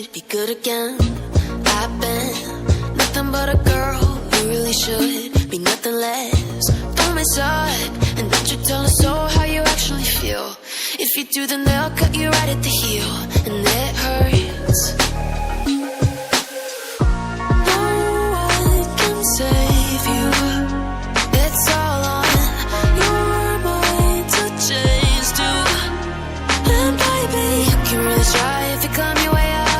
could be good again. I've been nothing but a girl who really should be nothing less. Don't mess up, and don't you tell us so how you actually feel. If you do, then they'll cut you right at the heel, and it hurts. No one can save you. It's all on your mind to change too. And baby, you can really try if you climb your way up.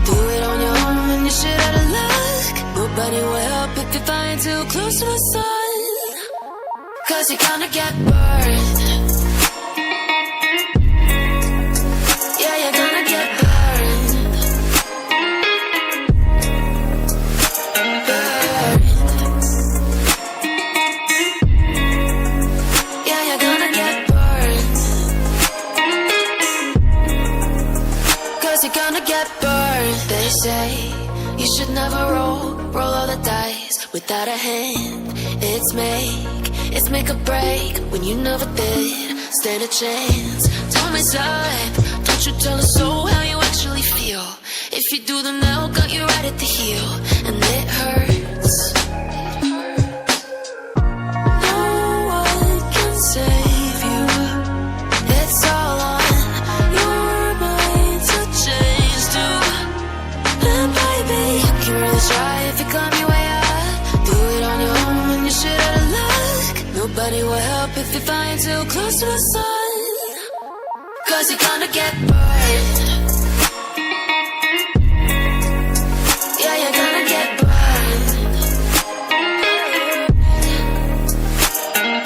Do it on your own and you shit out of luck. Nobody will help if you flying too close to the sun. 'Cause you're gonna get burned. Yeah, you're gonna get burned. Burned. Yeah, you're gonna get burned. 'Cause you're gonna get burned. They say you should never roll all the dice without a hand. It's make or break when you never did stand a chance. Don't mess up, don't you tell us so how you actually feel. If you do, then they'll cut you right at the heel, and it hurts. No one can save you. It's all on your mind to change too. And baby, you can really try if you climb your way up. Do it on your own and you shit out of luck. Nobody will help if you're flying too close to the sun. 'Cause you're gonna get burned. Yeah, you're gonna get burned.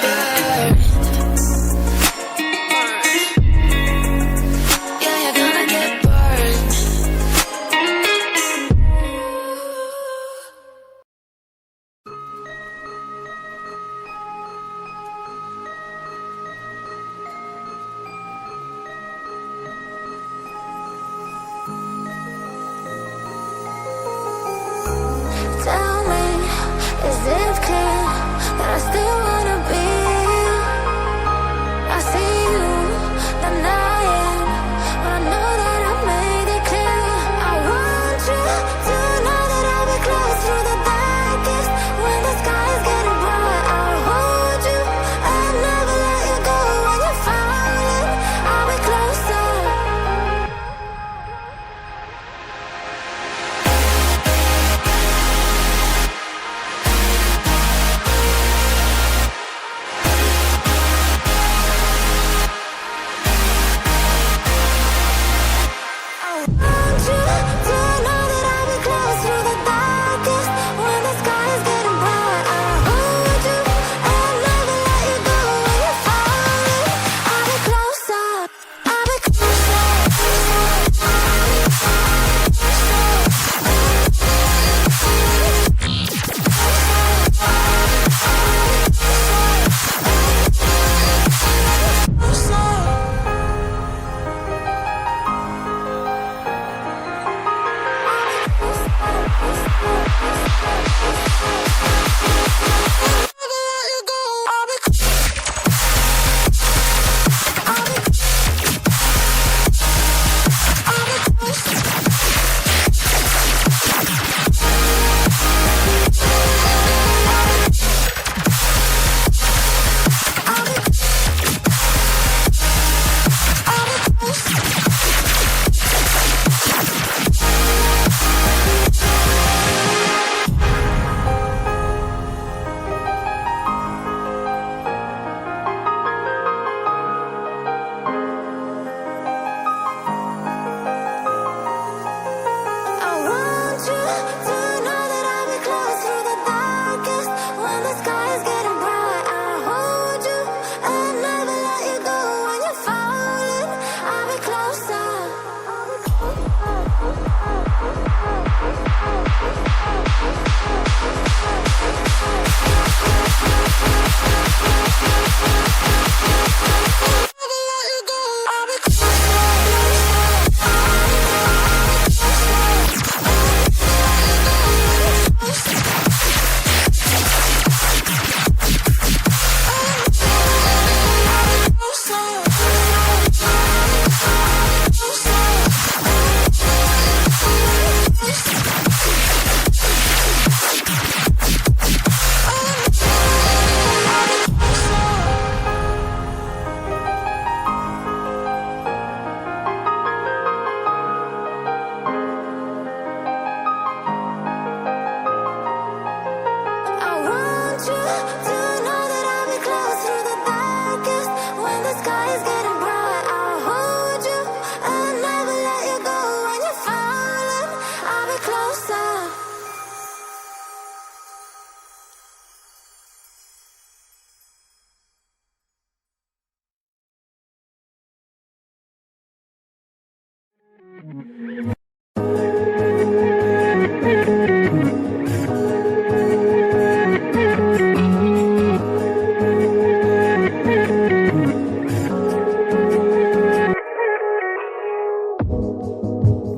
Burned. Yeah, you're gonna get burned. Tell me, is it clear that I still wanna be? I see you denying, but I know that I made it clear. I want you to know that I'll be close through the darkest. When the sky is getting bright, I'll hold you. I'll never let you go. When you're falling, I'll be closer. closer.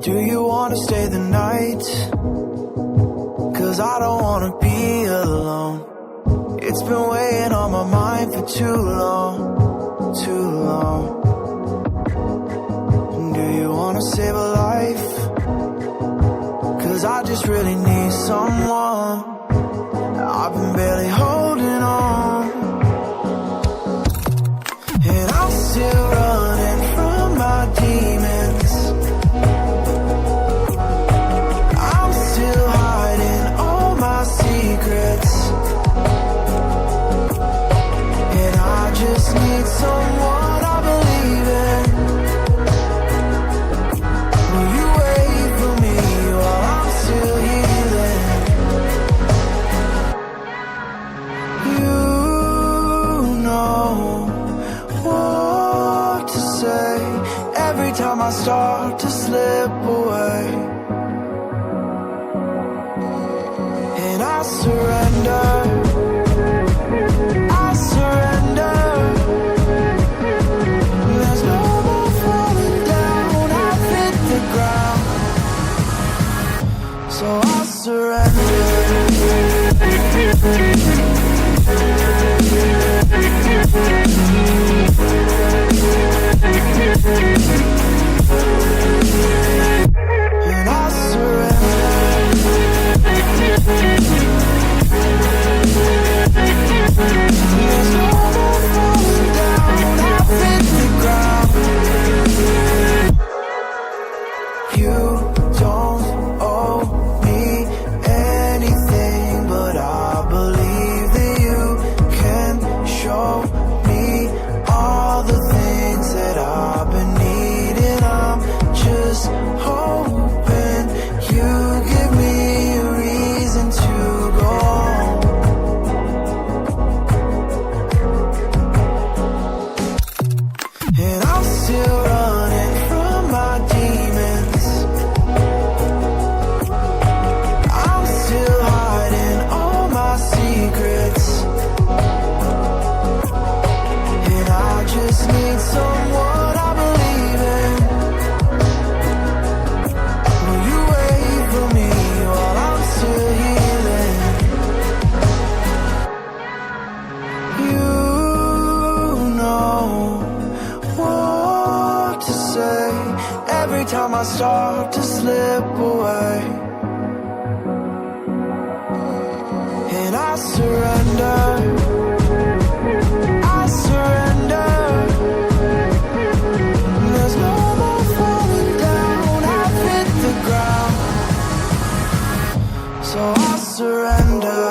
Do you wanna stay the night? Cause I don't wanna be alone. It's been weighing on my mind for too long, too long. Do you wanna save a life? Cause I just really need someone. I've been barely holding on, and I'm still running from my demons. I'm still hiding all my secrets, and I just need someone I believe in. Will you wait for me while I'm still healing? You know what to say every time I start to slip away, and I surrender. I surrender. There's no more falling down. I've hit the ground, so I surrender. And I surrender. There's no more falling down. I've hit the ground. You don't owe me anything, but I believe that you can show me all the things that I've been needing. I'm just hoping you give me a reason to go on. And I'm still running from my demons. I'm still hiding all my secrets, and I just need someone I believe in. Will you wait for me while I'm still healing? You know what to say every time I start to slip away, and I surrender. I surrender. There's no more falling down. I've hit the ground, so I surrender.